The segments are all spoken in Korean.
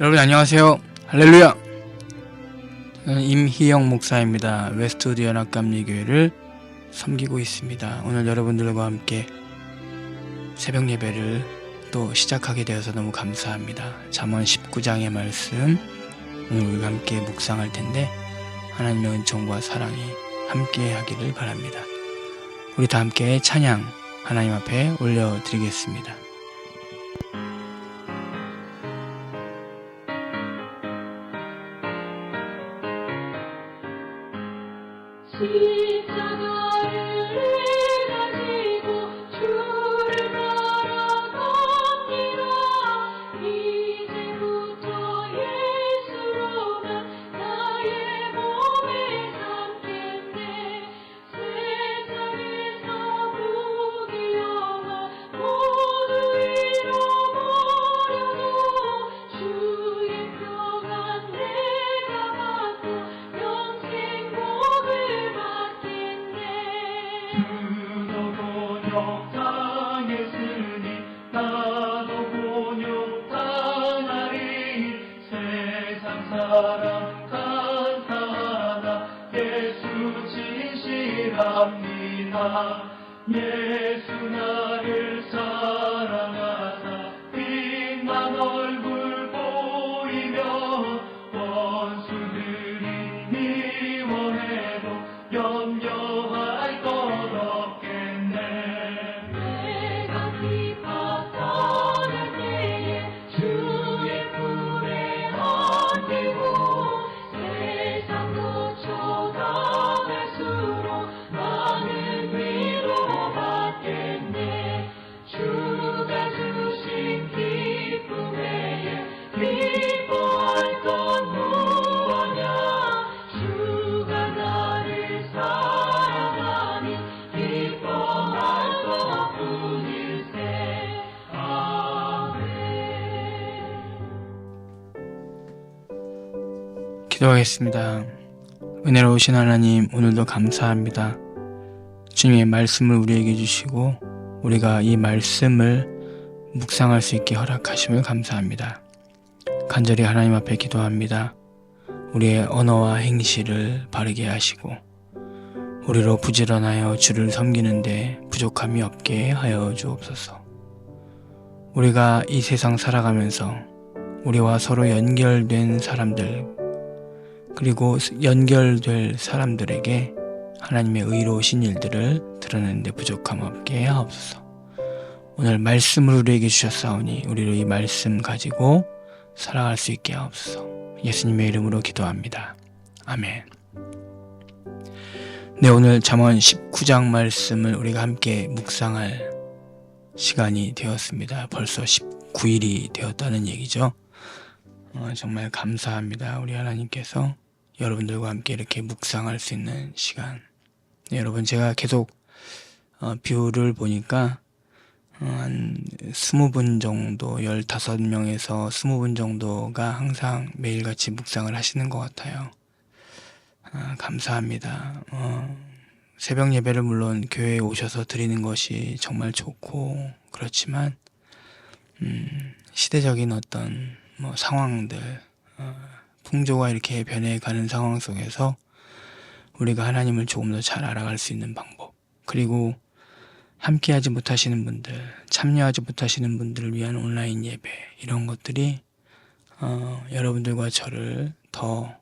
여러분 안녕하세요. 할렐루야. 저는 임희영 목사입니다. 웨스트우드 연합감리교회를 섬기고 있습니다. 오늘 여러분들과 함께 새벽 예배를 또 시작하게 되어서 너무 감사합니다. 잠언 19장의 말씀 오늘 우리가 함께 묵상할 텐데 하나님의 은총과 사랑이 함께 하기를 바랍니다. 우리 다 함께 찬양 하나님 앞에 올려드리겠습니다. 십자가를 가지고 주를 따라갑니다. 이제부터 예수로만 나의 몸에 삼겠네. 세상에서 무기여와 모두 잃어버려도 주의 평안 내가 받고 영생 복을 주도 곤욕 당했으니 나도 곤욕 당하리. 세상 사람 간사하나 예수 진실합니다. 예수 나를 사랑하사 빛난 얼굴 보이며 원수들이 미워해도 염려할 것 없겠네. 내가 비파당할 때에 주의 품에 안기고 세상도 초당할수록 많은 위로받겠네. 주가 주신 기쁨 외에 기뻐할 건 무엇냐. 주가 나를 사랑하니 기뻐할 것뿐일세. 아멘. 기도하겠습니다. 은혜로우신 하나님, 오늘도 감사합니다. 주님의 말씀을 우리에게 주시고 우리가 이 말씀을 묵상할 수 있게 허락하심을 감사합니다. 간절히 하나님 앞에 기도합니다. 우리의 언어와 행실을 바르게 하시고 우리로 부지런하여 주를 섬기는데 부족함이 없게 하여 주옵소서. 우리가 이 세상 살아가면서 우리와 서로 연결된 사람들 그리고 연결될 사람들에게 하나님의 의로우신 일들을 드러내는데 부족함 없게 하옵소서. 오늘 말씀을 우리에게 주셨사오니 우리로 이 말씀 가지고 살아갈 수 있게 하옵소서. 예수님의 이름으로 기도합니다. 아멘. 네, 오늘 잠언 19장 말씀을 우리가 함께 묵상할 시간이 되었습니다. 벌써 19일이 되었다는 얘기죠. 정말 감사합니다. 우리 하나님께서 여러분들과 함께 이렇게 묵상할 수 있는 시간. 네, 여러분 제가 계속 뷰를 보니까 한 20분 정도, 15명에서 20분 정도가 항상 매일같이 묵상을 하시는 것 같아요. 감사합니다. 새벽 예배를 물론 교회에 오셔서 드리는 것이 정말 좋고 그렇지만 시대적인 어떤 상황들, 풍조가 이렇게 변해가는 상황 속에서 우리가 하나님을 조금 더 잘 알아갈 수 있는 방법, 그리고 함께하지 못하시는 분들, 참여하지 못하시는 분들을 위한 온라인 예배, 이런 것들이 여러분들과 저를 더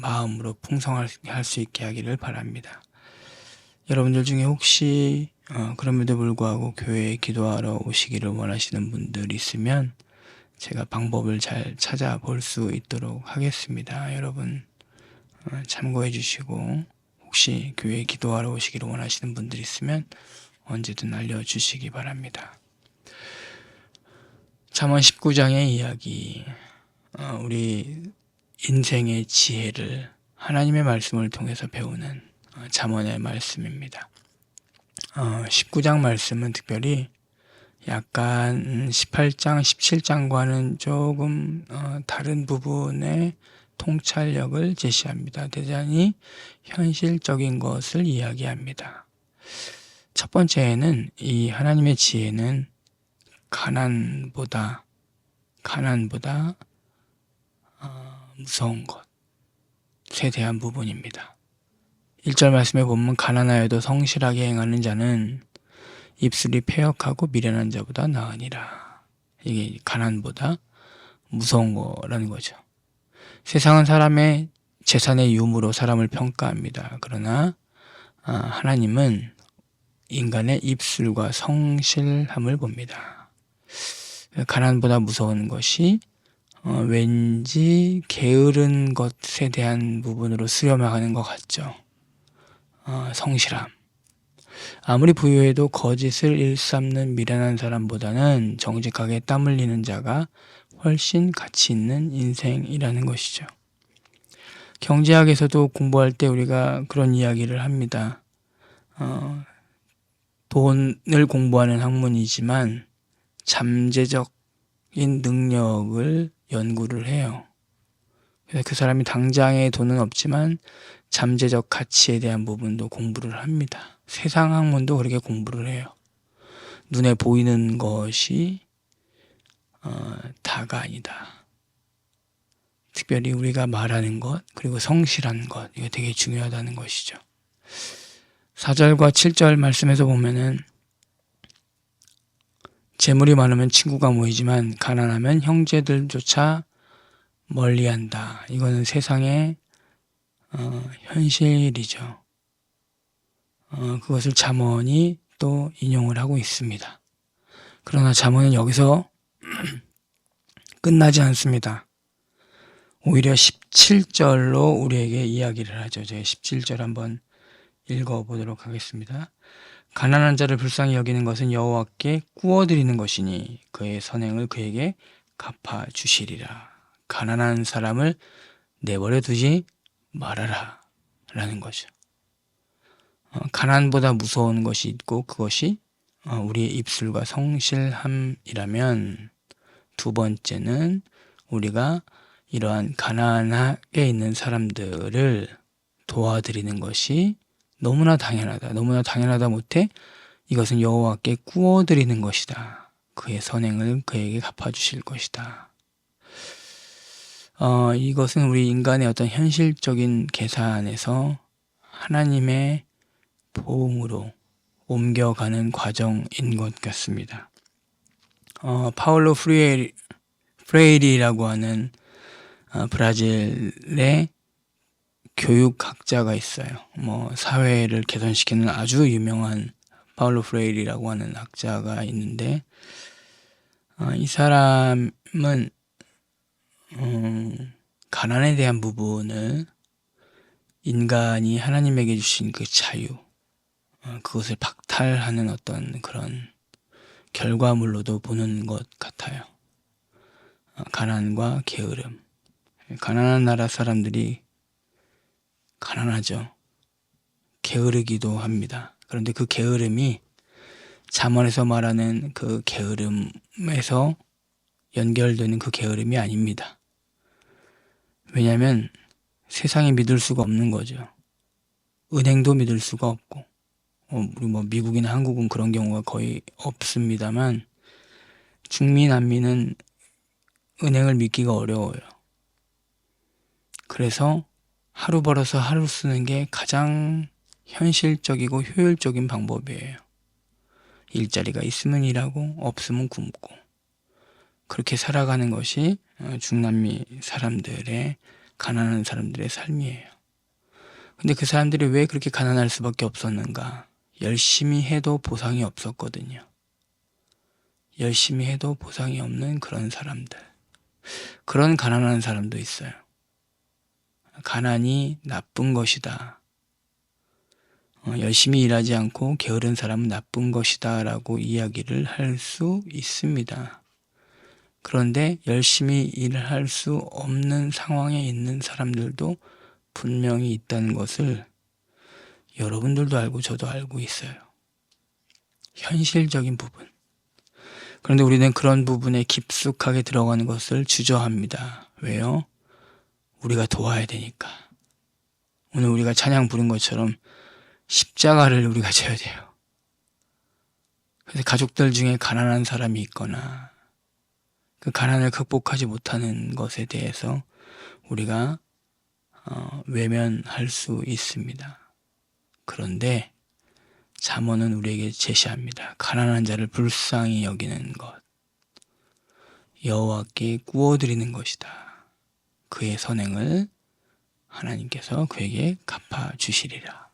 마음으로 풍성할 수 있게 하기를 바랍니다. 여러분들 중에 혹시 그럼에도 불구하고 교회에 기도하러 오시기를 원하시는 분들 있으면 제가 방법을 잘 찾아볼 수 있도록 하겠습니다. 여러분 참고해 주시고 혹시 교회에 기도하러 오시기를 원하시는 분들 있으면 언제든 알려주시기 바랍니다. 잠언 19장의 이야기, 우리 인생의 지혜를 하나님의 말씀을 통해서 배우는 잠언의 말씀입니다. 19장 말씀은 특별히 약간 18장, 17장과는 조금 다른 부분의 통찰력을 제시합니다. 대단히 현실적인 것을 이야기합니다. 첫 번째는 이 하나님의 지혜는 가난보다 무서운 것에 대한 부분입니다. 1절 말씀에 보면 가난하여도 성실하게 행하는 자는 입술이 패역하고 미련한 자보다 나으니라. 이게 가난보다 무서운 거라는 거죠. 세상은 사람의 재산의 유무로 사람을 평가합니다. 그러나 하나님은 인간의 입술과 성실함을 봅니다. 가난보다 무서운 것이 왠지 게으른 것에 대한 부분으로 수렴하는 것 같죠. 성실함. 아무리 부유해도 거짓을 일삼는 미련한 사람보다는 정직하게 땀 흘리는 자가 훨씬 가치 있는 인생이라는 것이죠. 경제학에서도 공부할 때 우리가 그런 이야기를 합니다. 돈을 공부하는 학문이지만 잠재적인 능력을 연구를 해요. 그래서 그 사람이 당장에 돈은 없지만 잠재적 가치에 대한 부분도 공부를 합니다. 세상 학문도 그렇게 공부를 해요. 눈에 보이는 것이 다가 아니다. 특별히 우리가 말하는 것, 그리고 성실한 것, 이거 되게 중요하다는 것이죠. 4절과 7절 말씀에서 보면은 재물이 많으면 친구가 모이지만 가난하면 형제들조차 멀리한다. 이거는 세상의 현실이죠. 그것을 잠언이 또 인용을 하고 있습니다. 그러나 잠언은 여기서 끝나지 않습니다. 오히려 17절로 우리에게 이야기를 하죠. 제가 17절 한번 읽어보도록 하겠습니다. 가난한 자를 불쌍히 여기는 것은 여호와께 꾸어드리는 것이니 그의 선행을 그에게 갚아주시리라. 가난한 사람을 내버려 두지 말아라 라는 거죠. 가난보다 무서운 것이 있고 그것이 우리의 입술과 성실함이라면, 두 번째는 우리가 이러한 가난하게 있는 사람들을 도와드리는 것이 너무나 당연하다. 너무나 당연하다 못해 이것은 여호와께 꾸어드리는 것이다. 그의 선행을 그에게 갚아주실 것이다. 이것은 우리 인간의 어떤 현실적인 계산에서 하나님의 보응으로 옮겨가는 과정인 것 같습니다. 파울로 프레이리라고 하는 브라질의 교육학자가 있어요. 사회를 개선시키는 아주 유명한 파울로 프레이리라고 하는 학자가 있는데, 이 사람은 가난에 대한 부분을 인간이 하나님에게 주신 그 자유, 그것을 박탈하는 어떤 그런 결과물로도 보는 것 같아요. 가난과 게으름. 가난한 나라 사람들이 가난하죠. 게으르기도 합니다. 그런데 그 게으름이 잠언에서 말하는 그 게으름에서 연결되는 그 게으름이 아닙니다. 왜냐하면 세상에 믿을 수가 없는 거죠. 은행도 믿을 수가 없고, 우리 미국이나 한국은 그런 경우가 거의 없습니다만, 중미, 남미는 은행을 믿기가 어려워요. 그래서 하루 벌어서 하루 쓰는 게 가장 현실적이고 효율적인 방법이에요. 일자리가 있으면 일하고 없으면 굶고, 그렇게 살아가는 것이 중남미 사람들의, 가난한 사람들의 삶이에요. 근데 그 사람들이 왜 그렇게 가난할 수밖에 없었는가? 열심히 해도 보상이 없었거든요. 열심히 해도 보상이 없는 그런 사람들. 그런 가난한 사람도 있어요. 가난이 나쁜 것이다. 열심히 일하지 않고 게으른 사람은 나쁜 것이다 라고 이야기를 할 수 있습니다. 그런데 열심히 일을 할 수 없는 상황에 있는 사람들도 분명히 있다는 것을 여러분들도 알고 저도 알고 있어요. 현실적인 부분. 그런데 우리는 그런 부분에 깊숙하게 들어가는 것을 주저합니다. 왜요? 우리가 도와야 되니까. 오늘 우리가 찬양 부른 것처럼 십자가를 우리가 져야 돼요. 그래서 가족들 중에 가난한 사람이 있거나 그 가난을 극복하지 못하는 것에 대해서 우리가 외면할 수 있습니다. 그런데 잠언은 우리에게 제시합니다. 가난한 자를 불쌍히 여기는 것, 여호와께 구워드리는 것이다. 그의 선행을 하나님께서 그에게 갚아주시리라.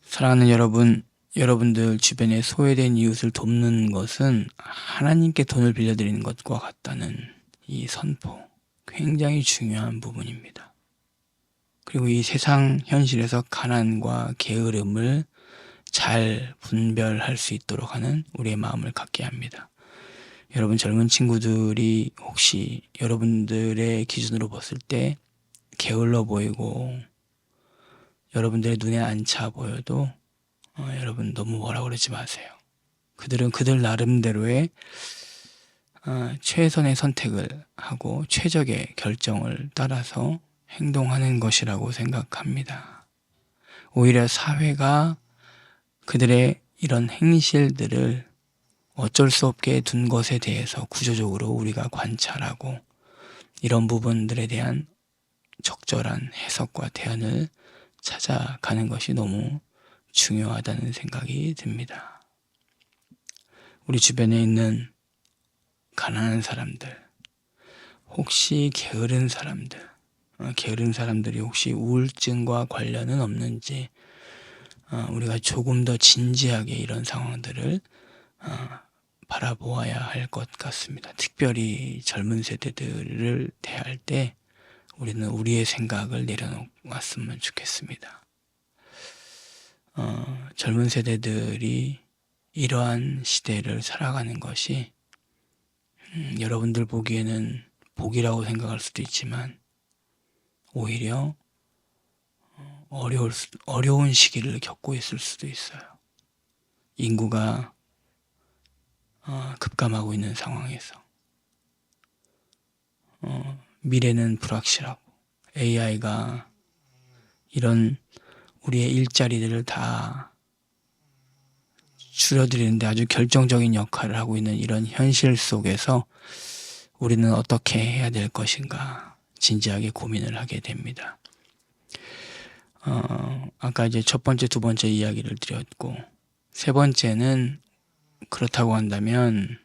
사랑하는 여러분, 여러분들 주변에 소외된 이웃을 돕는 것은 하나님께 돈을 빌려드리는 것과 같다는 이 선포, 굉장히 중요한 부분입니다. 그리고 이 세상 현실에서 가난과 게으름을 잘 분별할 수 있도록 하는 우리의 마음을 갖게 합니다. 여러분 젊은 친구들이 혹시 여러분들의 기준으로 봤을 때 게을러 보이고 여러분들의 눈에 안 차 보여도 여러분 너무 뭐라 그러지 마세요. 그들은 그들 나름대로의 최선의 선택을 하고 최적의 결정을 따라서 행동하는 것이라고 생각합니다. 오히려 사회가 그들의 이런 행실들을 어쩔 수 없게 둔 것에 대해서 구조적으로 우리가 관찰하고 이런 부분들에 대한 적절한 해석과 대안을 찾아가는 것이 너무 중요하다는 생각이 듭니다. 우리 주변에 있는 가난한 사람들, 혹시 게으른 사람들이 혹시 우울증과 관련은 없는지 우리가 조금 더 진지하게 이런 상황들을 바라보아야 할 것 같습니다. 특별히 젊은 세대들을 대할 때 우리는 우리의 생각을 내려놓았으면 좋겠습니다. 젊은 세대들이 이러한 시대를 살아가는 것이 여러분들 보기에는 복이라고 생각할 수도 있지만 오히려 어려운 시기를 겪고 있을 수도 있어요. 인구가 급감하고 있는 상황에서 미래는 불확실하고 AI가 이런 우리의 일자리들을 다 줄여드리는데 아주 결정적인 역할을 하고 있는 이런 현실 속에서 우리는 어떻게 해야 될 것인가 진지하게 고민을 하게 됩니다. 아까 이제 첫 번째, 두 번째 이야기를 드렸고 세 번째는 그렇다고 한다면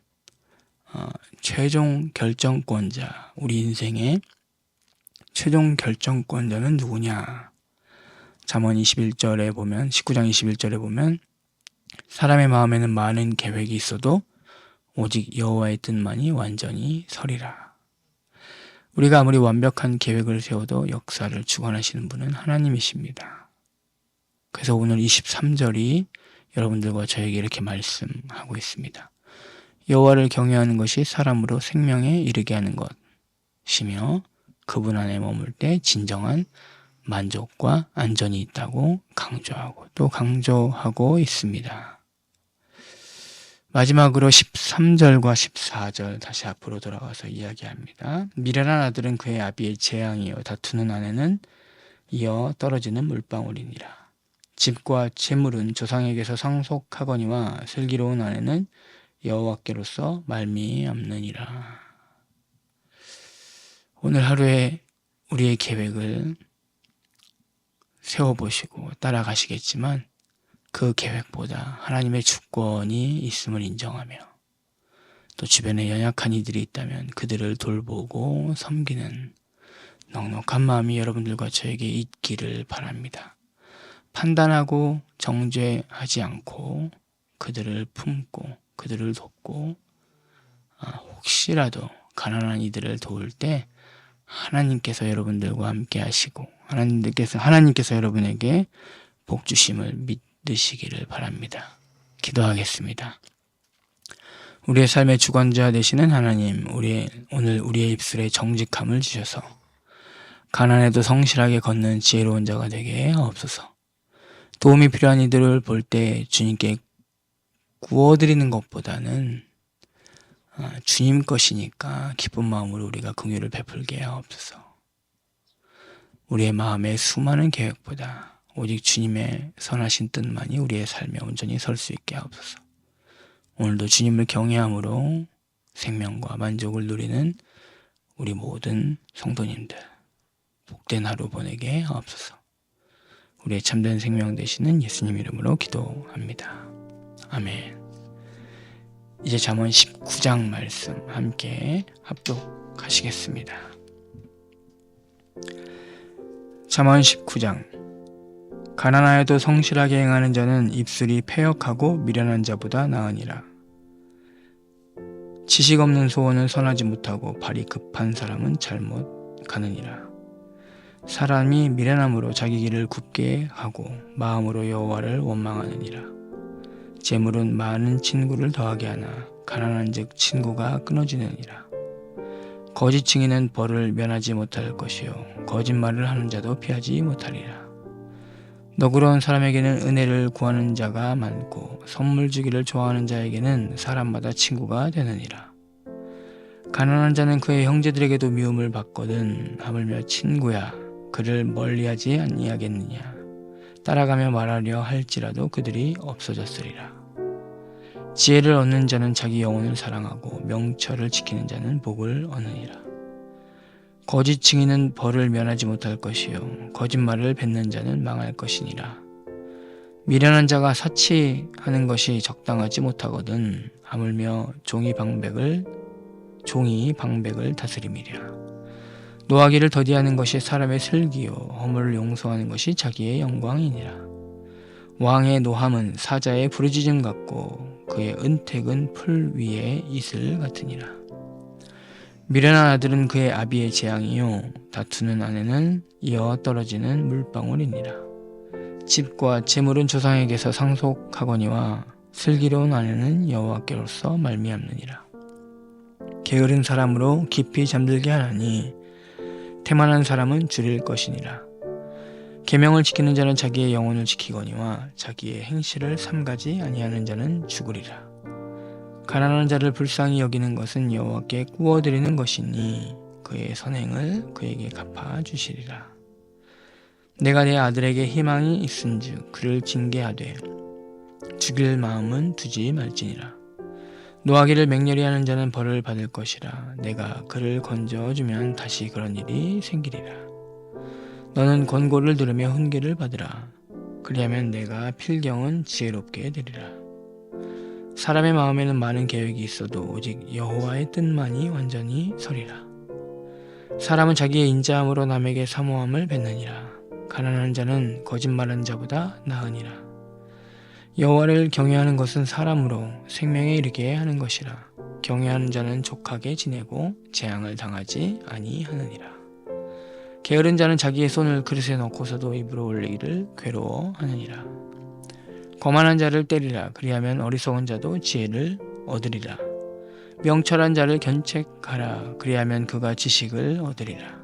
최종 결정권자, 우리 인생의 최종 결정권자는 누구냐? 잠언 21절에 보면 19장 21절에 보면 사람의 마음에는 많은 계획이 있어도 오직 여호와의 뜻만이 완전히 서리라. 우리가 아무리 완벽한 계획을 세워도 역사를 주관하시는 분은 하나님이십니다. 그래서 오늘 23절이 여러분들과 저에게 이렇게 말씀하고 있습니다. 여호와를 경외하는 것이 사람으로 생명에 이르게 하는 것이며 그분 안에 머물 때 진정한 만족과 안전이 있다고 강조하고 있습니다. 마지막으로 13절과 14절 다시 앞으로 돌아가서 이야기합니다. 미련한 아들은 그의 아비의 재앙이요 다투는 아내는 이어 떨어지는 물방울이니라. 집과 재물은 조상에게서 상속하거니와 슬기로운 아내는 여호와께로서 말미암느니라. 오늘 하루에 우리의 계획을 세워보시고 따라가시겠지만 그 계획보다 하나님의 주권이 있음을 인정하며 또 주변에 연약한 이들이 있다면 그들을 돌보고 섬기는 넉넉한 마음이 여러분들과 저에게 있기를 바랍니다. 판단하고 정죄하지 않고 그들을 품고 그들을 돕고 혹시라도 가난한 이들을 도울 때 하나님께서 여러분들과 함께 하시고 하나님께서 여러분에게 복 주심을 믿으시기를 바랍니다. 기도하겠습니다. 우리의 삶의 주관자 되시는 하나님, 오늘 우리의 입술에 정직함을 주셔서 가난에도 성실하게 걷는 지혜로운 자가 되게 하옵소서. 도움이 필요한 이들을 볼 때 주님께 구워드리는 것보다는 주님 것이니까 기쁜 마음으로 우리가 긍휼을 베풀게 하옵소서. 우리의 마음에 수많은 계획보다 오직 주님의 선하신 뜻만이 우리의 삶에 온전히 설 수 있게 하옵소서. 오늘도 주님을 경외함으로 생명과 만족을 누리는 우리 모든 성도님들, 복된 하루 보내게 하옵소서. 우리의 참된 생명 되시는 예수님 이름으로 기도합니다. 아멘. 이제 잠언 19장 말씀 함께 합독하시겠습니다. 잠언 19장. 가난하여도 성실하게 행하는 자는 입술이 패역하고 미련한 자보다 나으니라. 지식 없는 소원은 선하지 못하고 발이 급한 사람은 잘못 가느니라. 사람이 미련함으로 자기 길을 굽게 하고 마음으로 여호와를 원망하느니라. 재물은 많은 친구를 더하게 하나 가난한즉 친구가 끊어지느니라. 거짓 증인은 벌을 면하지 못할 것이요 거짓말을 하는 자도 피하지 못하리라. 너그러운 사람에게는 은혜를 구하는 자가 많고 선물 주기를 좋아하는 자에게는 사람마다 친구가 되느니라. 가난한 자는 그의 형제들에게도 미움을 받거든 하물며 친구야 그를 멀리하지 아니하겠느냐. 따라가며 말하려 할지라도 그들이 없어졌으리라. 지혜를 얻는 자는 자기 영혼을 사랑하고 명철을 지키는 자는 복을 얻느니라. 거짓 증인은 벌을 면하지 못할 것이요 거짓말을 뱉는 자는 망할 것이니라. 미련한 자가 사치하는 것이 적당하지 못하거든 하물며 종이 방백을 다스림이랴. 노하기를 더디하는 것이 사람의 슬기요 허물을 용서하는 것이 자기의 영광이니라. 왕의 노함은 사자의 부르짖음 같고 그의 은택은 풀 위의 이슬 같으니라. 미련한 아들은 그의 아비의 재앙이요 다투는 아내는 이어 떨어지는 물방울이니라. 집과 재물은 조상에게서 상속하거니와 슬기로운 아내는 여호와께로서 말미암느니라. 게으른 사람으로 깊이 잠들게 하나니 태만한 사람은 줄일 것이니라. 계명을 지키는 자는 자기의 영혼을 지키거니와 자기의 행실을 삼가지 아니하는 자는 죽으리라. 가난한 자를 불쌍히 여기는 것은 여호와께 구워드리는 것이니 그의 선행을 그에게 갚아주시리라. 내가 내 아들에게 희망이 있은즉 그를 징계하되 죽일 마음은 두지 말지니라. 노하기를 맹렬히 하는 자는 벌을 받을 것이라. 내가 그를 건져주면 다시 그런 일이 생기리라. 너는 권고를 들으며 훈계를 받으라. 그리하면 내가 필경은 지혜롭게 되리라. 사람의 마음에는 많은 계획이 있어도 오직 여호와의 뜻만이 완전히 서리라. 사람은 자기의 인자함으로 남에게 사모함을 뱉느니라. 가난한 자는 거짓말하는 자보다 나으니라. 여호와를 경외하는 것은 사람으로 생명에 이르게 하는 것이라. 경외하는 자는 족하게 지내고 재앙을 당하지 아니하느니라. 게으른 자는 자기의 손을 그릇에 넣고서도 입으로 올리기를 괴로워하느니라. 거만한 자를 때리라. 그리하면 어리석은 자도 지혜를 얻으리라. 명철한 자를 견책하라. 그리하면 그가 지식을 얻으리라.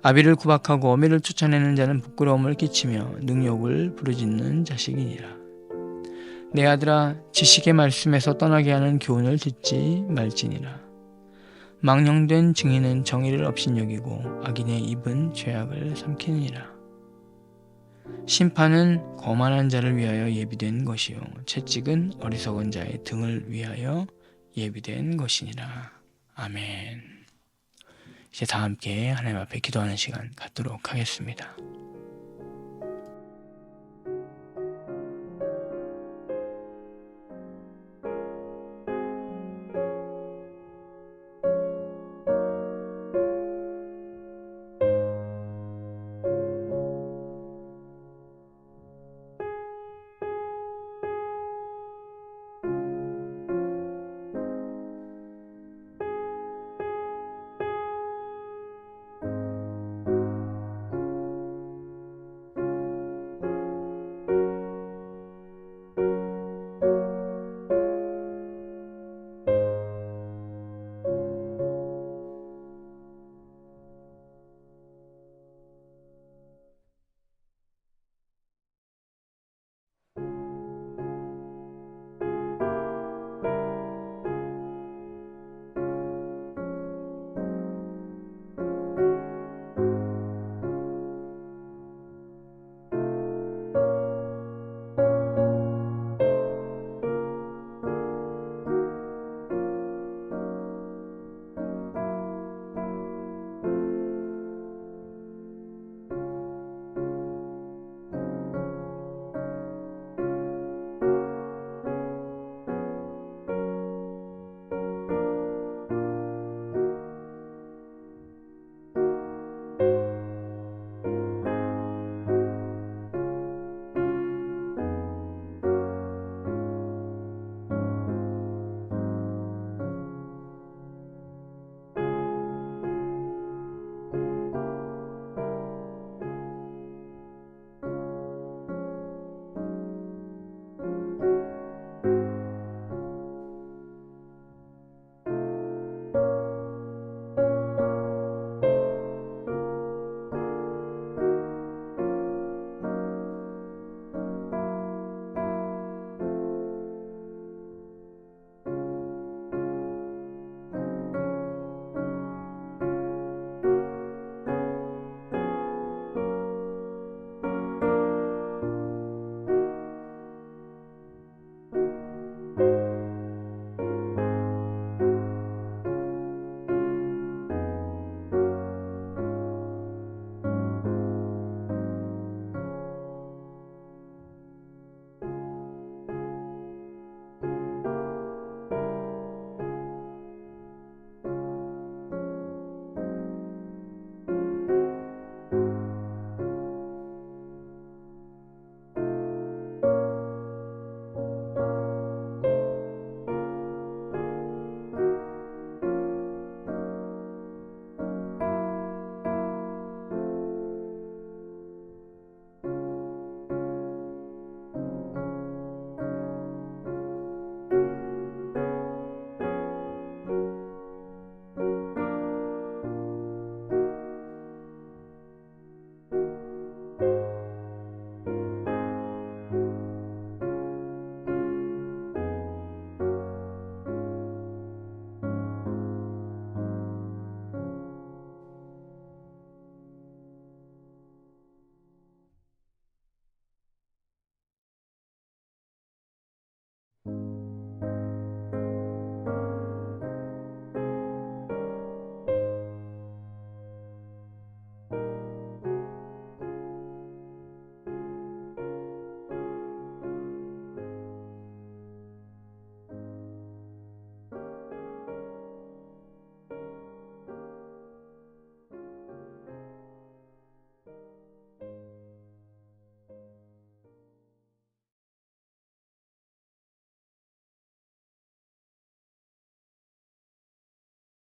아비를 구박하고 어미를 쫓아내는 자는 부끄러움을 끼치며 능욕을 부르짖는 자식이니라. 내 아들아, 지식의 말씀에서 떠나게 하는 교훈을 듣지 말지니라. 망령된 증인은 정의를 업신여기고 악인의 입은 죄악을 삼키느니라. 심판은 거만한 자를 위하여 예비된 것이요 채찍은 어리석은 자의 등을 위하여 예비된 것이니라. 아멘. 이제 다 함께 하나님 앞에 기도하는 시간 갖도록 하겠습니다.